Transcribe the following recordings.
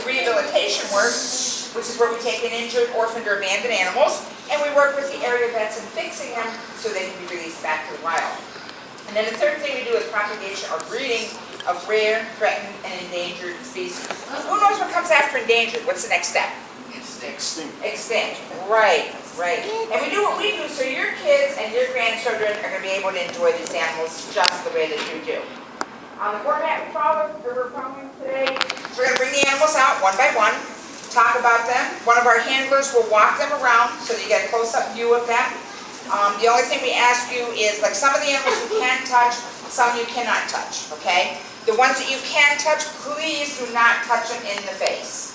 Rehabilitation work, which is where we take in injured, orphaned, or abandoned animals, and we work with the area vets in fixing them so they can be released back to the wild. And then the third thing we do is propagation or breeding of rare, threatened, and endangered species. Who knows what comes after endangered? What's the next step? Extinct. Extinct. Right, right. And we do what we do so your kids and your grandchildren are going to be able to enjoy these animals just the way that you do. On the format we're following today, we're going to bring the animals out one by one, talk about them. One of our handlers will walk them around so that you get a close-up view of them. The only thing we ask you is, like, some of the animals you can touch, some you cannot touch, okay? The ones that you can touch, please do not touch them in the face.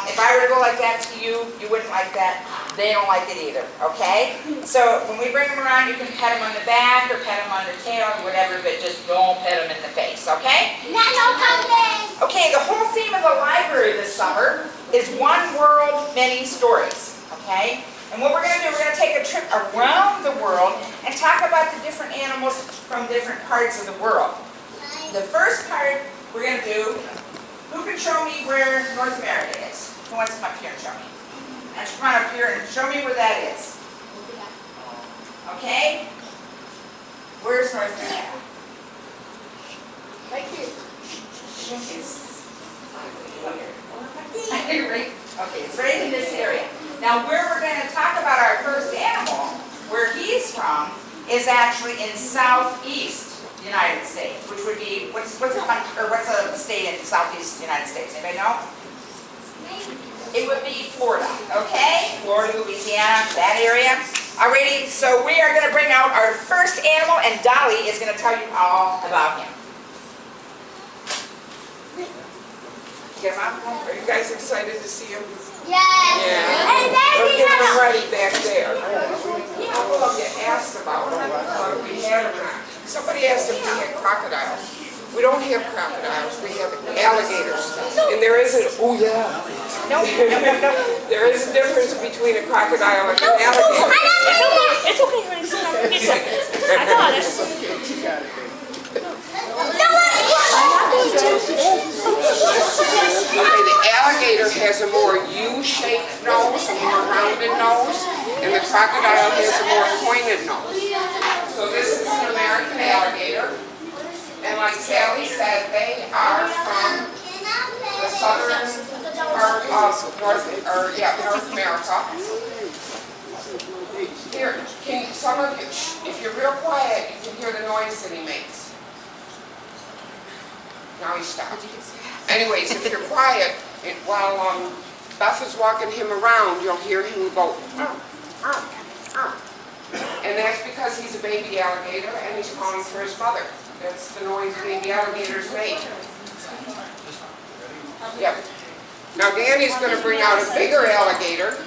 If I were to go like that to you, you wouldn't like that. They don't like it either, okay? So when we bring them around, you can pet them on the back or pet them on the tail or whatever, but just don't pet them in the face, okay? No pumpkin! Okay, the whole theme of the library this summer is one world, many stories, okay? And what we're going to do, we're going to take a trip around the world and talk about the different animals from different parts of the world. The first part we're going to do, who can show me where North America is? Who wants to come up here and show me? And come on up here and show me where that is. Okay? Where's North America? Right here. Okay, it's right in this area. Now where we're going to talk about our first animal, where he's from, is actually in southeast United States, which would be, what's a state in southeast United States? Anybody know? It would be Florida, okay? Florida, Louisiana, that area. Alrighty, so we are going to bring out our first animal, and Dolly is going to tell you all about him. Get him out. Are you guys excited to see him? Yes! Yeah. Hey, We're Daddy, getting him no! ready back there. People have get asked about him, whether we had him or not. Somebody asked if we had crocodiles. We don't have crocodiles, we have alligators. And there is No. there is a difference between a crocodile and an alligator. It's okay, honey. It's okay. I got it. Okay, the alligator has a more U-shaped nose, a more rounded nose, and the crocodile has a more pointed nose. So this is an American alligator, and like Sally said, they are from the southern part of North America. Here, can some of you, if you're real quiet, you can hear the noise that he makes. Now he stopped. Anyways, if you're quiet, while Beth is walking him around, you'll hear him go, and that's because he's a baby alligator and he's calling for his mother. That's the noise baby alligators make. Yep. Now Danny's going to bring out a bigger alligator. There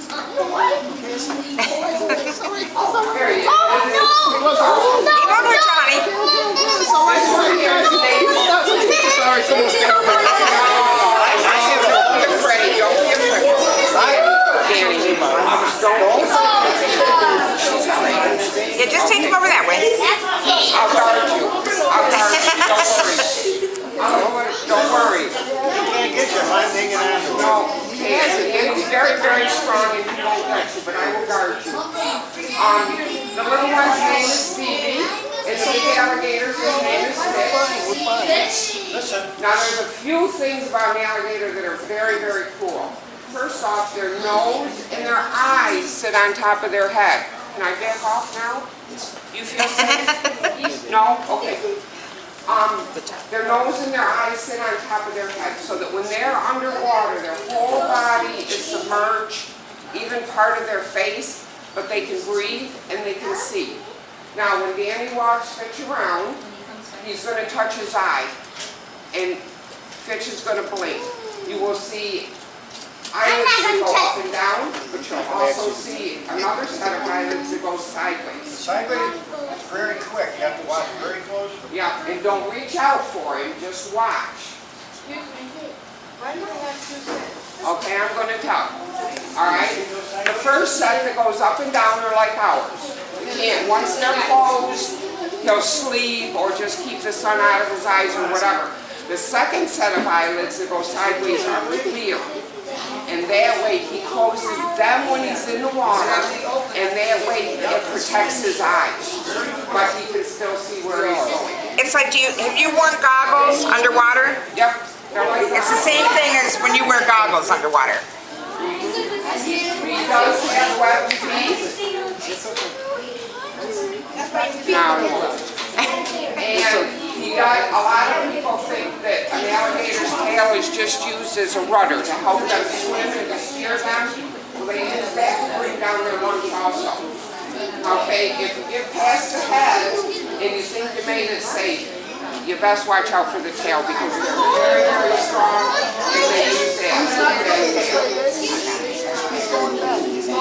he is. Come on, Johnny. This one here is named. Don't be afraid. Don't be afraid. Danny, don't. She's afraid. Yeah, just take him over that way. I'll guard you. I'll guard you. Don't worry. Don't worry. Can't get you, I'm hanging on the No, he isn't. He's very, very strong and he won't get you, but I will guard you. The little one's name is Stevie. And the big alligator's name is Mitch. Listen. Now there's a few things about an alligator that are very, very cool. First off, their nose and their eyes sit on top of their head. Can I back off now? You feel safe? No? Okay. Their nose and their eyes sit on top of their head so that when they're underwater, their whole body is submerged, even part of their face, but they can breathe and they can see. Now, when Danny walks Fitch around, he's going to touch his eye, and Fitch is going to blink. You will see eyelids that go up and down, but you'll also see another set of eyelids that go sideways. Sideways, very quick, you have to watch very close. Yeah, and don't reach out for him, just watch. Okay, I'm going to tell. All right? The first set that goes up and down are like ours. You can't, once they're closed, he'll sleep or just keep the sun out of his eyes or whatever. The second set of eyelids that go sideways are clear. closes them when he's in the water, and that way it protects his eyes, but he can still see where he's going. It's like, have you worn goggles underwater? Yep, they're like It's the same thing as when you wear goggles underwater. He does have web feet. Now he will. And he does, a lot of people think that an alligator's tail is just used as a rudder to help them swim and to steer them. Well, they use that to bring down their lungs also. Okay, if you get past the head and you think you made it safe, you best watch out for the tail because they're very, very strong and they use that.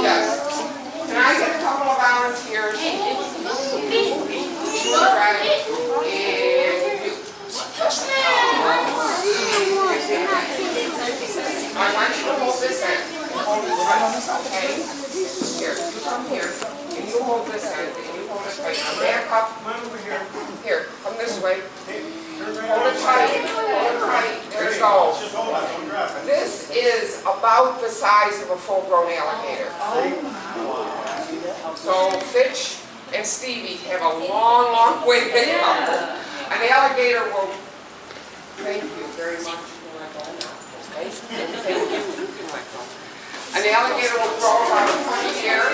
Yes. Can I get a couple of volunteers? Right. And you. I want you to hold this end. Okay? Here, you come here. And you hold this end. And you hold it tight. Now back up. Here, come this way. Hold it tight. Hold it tight. There you go. This is about the size of a full-grown alligator. So Fitch and Stevie have a long, long way to go. An alligator will, thank you very much. Okay? And thank you. You can let go. An alligator will grow about a foot a year.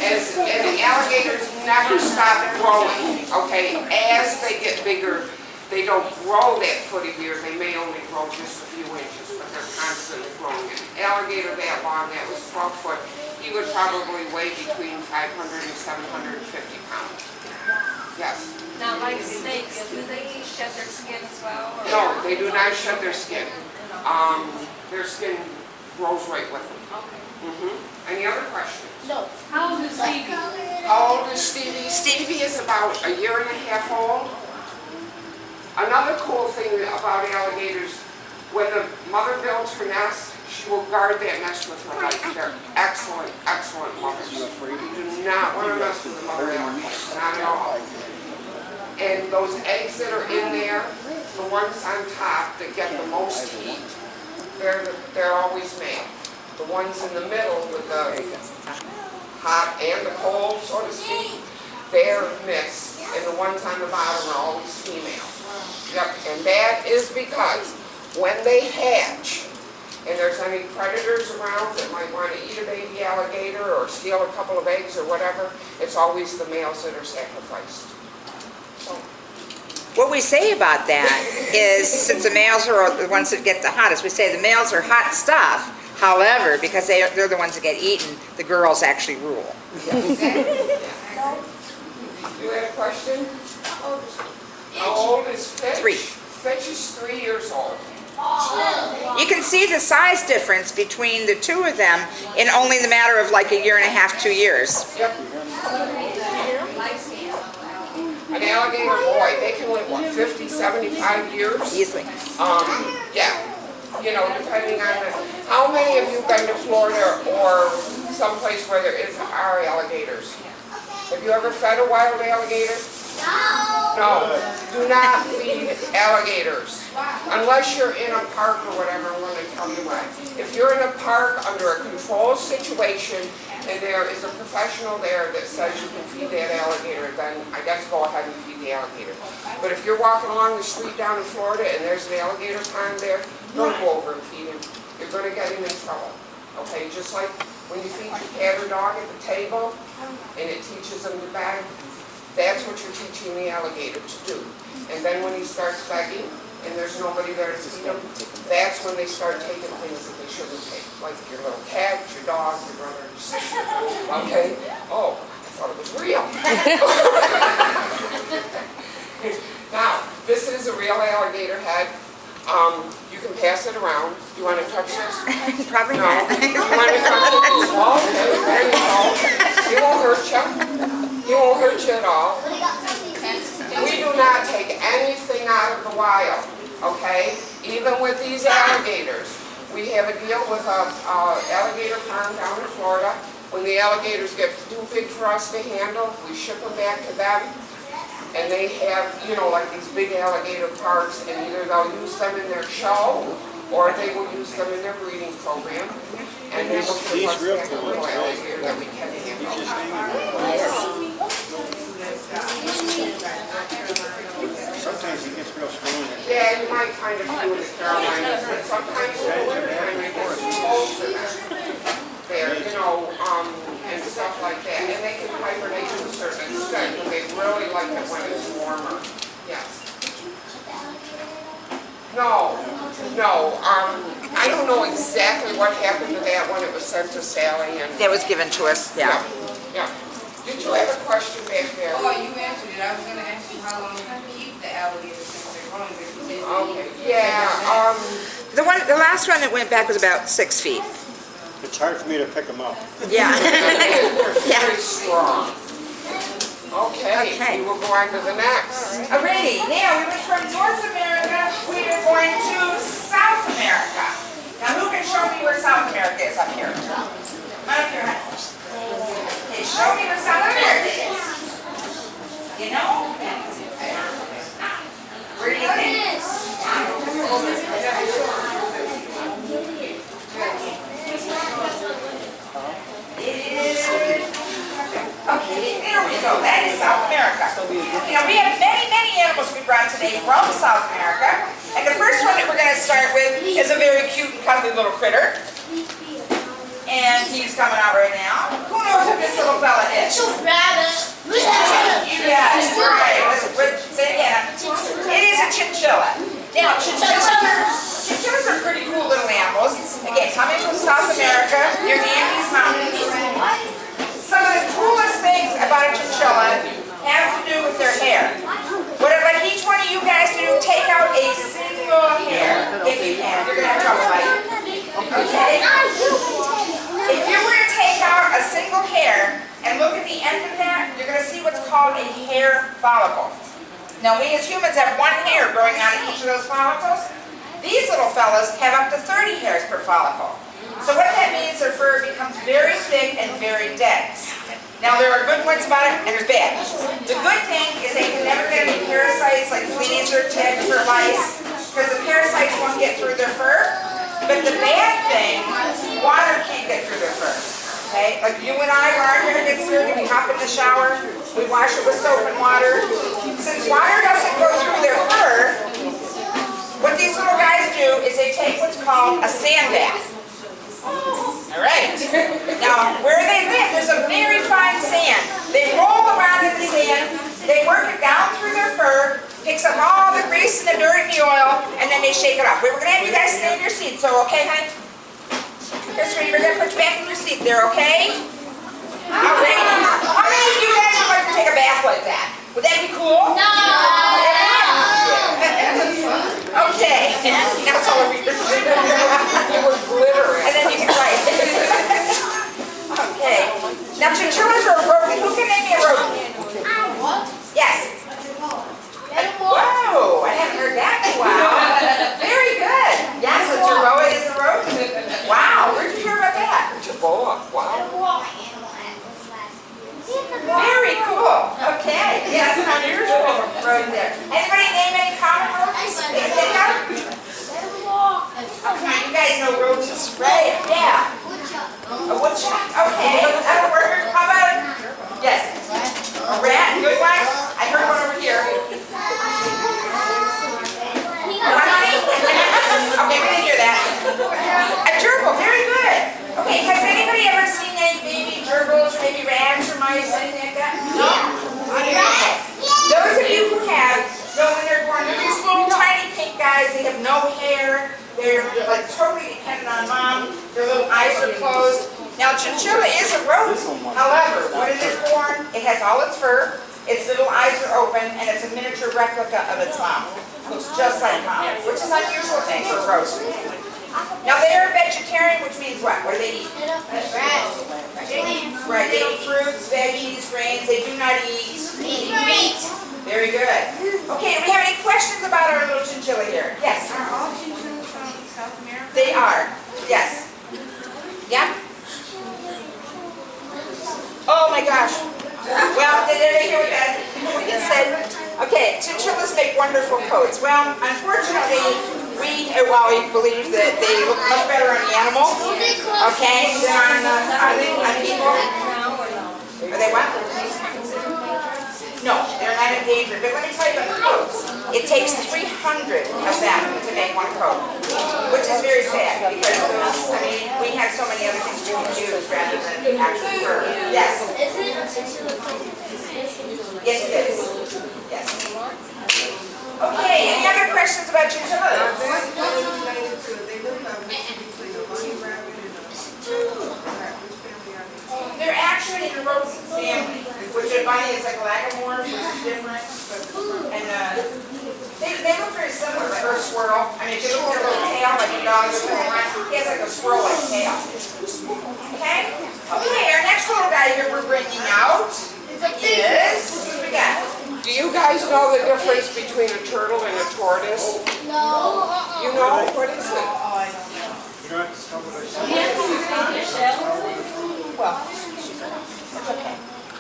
And the alligators never stop growing. Okay? As they get bigger, they don't grow that foot a year. They may only grow just a few inches, but they're constantly growing. An alligator that long, that was 12 foot, he would probably weigh between 500 and 750 pounds. Yes. Now, like snakes, do they shed their skin as well? Or? No, they do not shed their skin. Their skin grows right with them. Okay. Any other questions? No. How old is Stevie? How old is Stevie? Stevie is about a year and a half old. Another cool thing about alligators, when the mother builds her nest, she will guard that nest with her life. They're excellent, excellent mothers. You do not want to mess with the mother alligator, not at all. And those eggs that are in there, the ones on top that get the most heat, they're always male. The ones in the middle with the hot and the cold, so to speak, they're mixed. And the ones on the bottom are always female. Yep, and that is because when they hatch, and there's any predators around that might want to eat a baby alligator or steal a couple of eggs or whatever, it's always the males that are sacrificed. So. What we say about that is, since the males are the ones that get the hottest, we say the males are hot stuff. However, because they're the ones that get eaten, the girls actually rule. You had a question? How old is Fitch? 3. Fitch is 3 years old. You can see the size difference between the two of them in only the matter of like a year and a half, 2 years. Yep. An alligator boy, they can live, what, 50, 75 years? Easily. Yeah. You know, depending on how many of you been to Florida or someplace where there are alligators? Have you ever fed a wild alligator? No. Do not feed alligators. Unless you're in a park or whatever, I'm going to tell you why. If you're in a park under a controlled situation and there is a professional there that says you can feed that alligator, then I guess go ahead and feed the alligator. But if you're walking along the street down in Florida and there's an alligator pond there, don't go over and feed him. You're going to get him in trouble. Okay, just like when you feed your cat or dog at the table and it teaches them to beg, that's what you're teaching the alligator to do. And then when he starts begging and there's nobody there to feed him, that's when they start taking things that they shouldn't take. Like your little cat, your dog, your brother, your sister. Okay? Oh, I thought it was real. Now, this is a real alligator head. You can pass it around. You want to touch this? Probably No. not. You want to touch it? Oh, okay, there you go. He won't hurt you. He won't hurt you at all. We do not take anything out of the wild, okay? Even with these alligators. We have a deal with a alligator farm down in Florida. When the alligators get too big for us to handle, we ship them back to them. And they have, you know, like these big alligator parks, and either they'll use them in their show, or they will use them in their breeding program. And they will give us He's real back a cool, little right? alligator that we can He's handle. just hanging. Sometimes he gets real strong. Yeah, you might find a few in the Carolinas, but sometimes in the wintertime they get too cold for them. There, you know, and stuff like that. And they can hibernate to a certain extent, but they really like it when it's warmer. Yes. No, I don't know exactly what happened to that when it was sent to Sally and. That was given to us, yeah. Yeah. Did you have a question back there? Oh, you answered it. I was gonna ask you how long you keep the alligators since they're growing, but you said. Okay, yeah, The last one that went back was about 6 feet. It's hard for me to pick him up. Yeah. they're very strong. Okay, Okay. we will go on to the next. Alrighty, now we went from North America, we are going to South America. Now who can show me where South America is up here? Come on up here, honey. Okay, show me where South America is. You know? Where do you think? It is... Okay, there we go. That is South America. You know, we have many, many animals we brought today from South America. And the first one that we're going to start with is a very cute and cuddly little critter. And he's coming out right now. Who knows who this little fella is? Yes, right. Say it again. It is a chinchilla. Now, chinchillas are pretty cool little animals. Again, coming from South America, near the Andes Mountains. Some of the coolest things about a chinchilla have to do with their hair. What I'd like each one of you guys to do, take out a single hair, if you can. You're going to have trouble, buddy. Okay? If you were to take out a single hair and look at the end of that, you're going to see what's called a hair follicle. Now, we as humans have one hair growing out of each of those follicles. These little fellas have up to 30 hairs per follicle. So what that means, their fur becomes very thick and very dense. Now there are good points about it and there's bad. The good thing is they can never get any parasites like fleas or ticks or lice because the parasites won't get through their fur. But the bad thing, water can't get through their fur. Okay? Like you and I, when our hair gets dirty, we hop in the shower, we wash it with soap and water. Since water doesn't go through their fur, what these little guys do is they take what's called a sand bath. All right. Now, where they live, there's a very fine sand. They roll around in the sand, they work it down through their fur, picks up all the grease and the dirt and the oil, and then they shake it off. We're going to have you guys stay in your seats, so okay, honey? Here, sweetie, we're going to put you back in your seat there, okay? All right. How many of you guys would like to take a bath like that? Would that be cool? No! Okay. Now it's all over your It was glittering. And then you can write. Okay. Now chinchillas are a rodent. Who can name me a rodent? Yes. Whoa, I haven't heard that in a while. Very good. Yes, a gerboa is a rodent. Wow, where did you hear about that? Jaboa, wow. Very cool. Okay. Yeah, that's an unusual rodent there. Anybody name any common rodents? Okay, you guys know rodents, right? Yeah. A woodchuck? Okay, that'll work. How about, yes, a rat? Good one? I heard one over here. Okay, we didn't hear that. A gerbil, very good. Okay, has anybody ever seen any baby gerbils or maybe rats or mice, anything like that? No? Those of you who have, know when they're born, they're these little tiny pink guys, they have no hair, they're like totally dependent on mom, their little eyes are closed. Now chinchilla is a rodent, however, when it is born, it has all its fur, its little eyes are open, and it's a miniature replica of its mom. Looks just like mom, which is an unusual thing for a rodent. Now they are vegetarian, which means what? What do they eat? Right, they eat fruits, veggies, grains, they do not eat meat. Very good. Okay, do we have any questions about our little chinchilla here? Yes? Are all chinchillas from South America? They are, yes. Yeah? Oh my gosh. Well, did everybody hear what that we just said? Okay, chinchillas make wonderful coats. Well, unfortunately, WOWEE believes that they look much better on the animal, okay, than on people. Are they what? No, they're not endangered, but let me tell you about the coats. It takes 300 of them to make one coat, which is very sad, because those, I mean, we have so many other things we can use rather than actual fur. Yes. Yes, it is. Yes. Okay, any other questions about chinchillas? They're actually in the rodent family, which a bunny is like a lagomorph, which is different. And they look very similar, like a squirrel. I mean, if you look at their little tail, like a dog, he has like a squirrel-like tail. Okay? Okay, our next little guy here we're bringing out is, what we got? Do you guys know the difference between a turtle and a tortoise? No. You know, what is it? You don't have to tell what I said. Well, it's okay.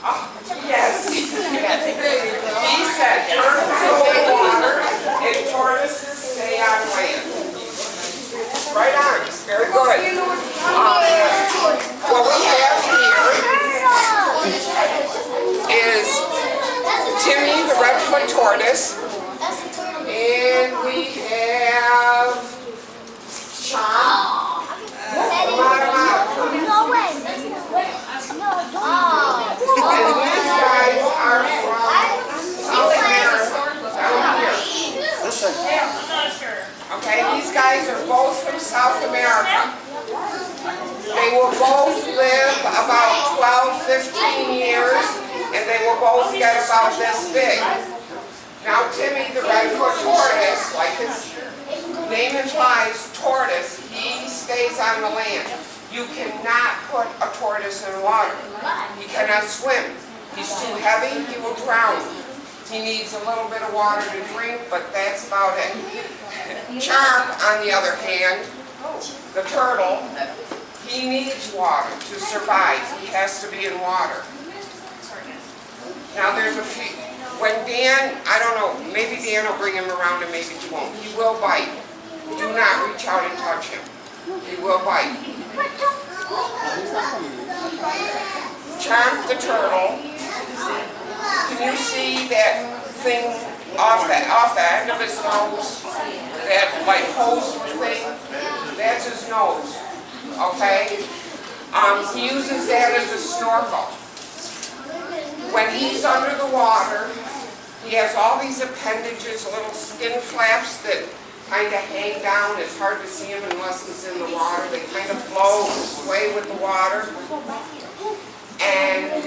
Oh, yes. He said turtles go in water and tortoises stay on land. Right on, very good. What we have here is Timmy, the red-foot tortoise, and we have Chomp. No way. And these guys are from South America, down here. Listen. Okay, these guys are both from South America. They will both live about 12, 15 years, and they will both get about this big. Now Timmy, the red-foot tortoise, like his name implies, tortoise, he stays on the land. You cannot put a tortoise in water. He cannot swim. He's too heavy, he will drown. He needs a little bit of water to drink, but that's about it. Chomp, on the other hand, the turtle, he needs water to survive. He has to be in water. Now there's a few, when Dan, I don't know, maybe Dan will bring him around and maybe he won't. He will bite. Do not reach out and touch him. He will bite. Chomp the turtle. Can you see that thing off the end of his nose? That like hose thing? That's his nose. Okay? He uses that as a snorkel. When he's under the water, he has all these appendages, little skin flaps that kind of hang down. It's hard to see him unless he's in the water. They kind of flow, sway with the water. And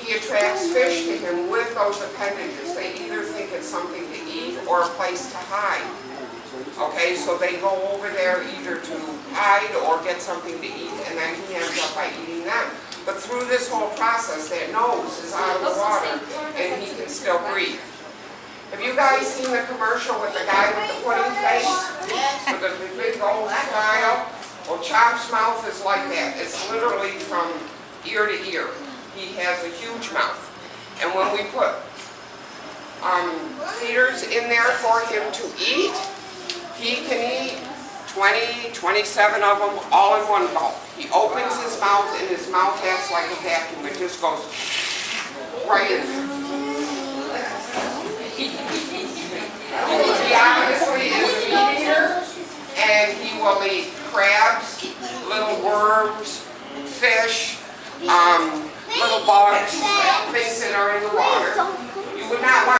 he attracts fish to him with those appendages. They either think it's something to eat or a place to hide. Okay, so they go over there either to hide or get something to eat, and then he ends up by eating them. But through this whole process, that nose is out of the water, and he can still breathe. Have you guys seen the commercial with the guy with the pudding face? With the big old smile? Well, Chomp's mouth is like that. It's literally from ear to ear. He has a huge mouth. And when we put feeders in there for him to eat, he can eat 20, 27 of them all in one gulp. He opens his mouth and his mouth acts like a vacuum. It just goes right in there. He obviously is a meat eater, and he will eat crabs, little worms, fish, little bugs, things that are in the water. You would not want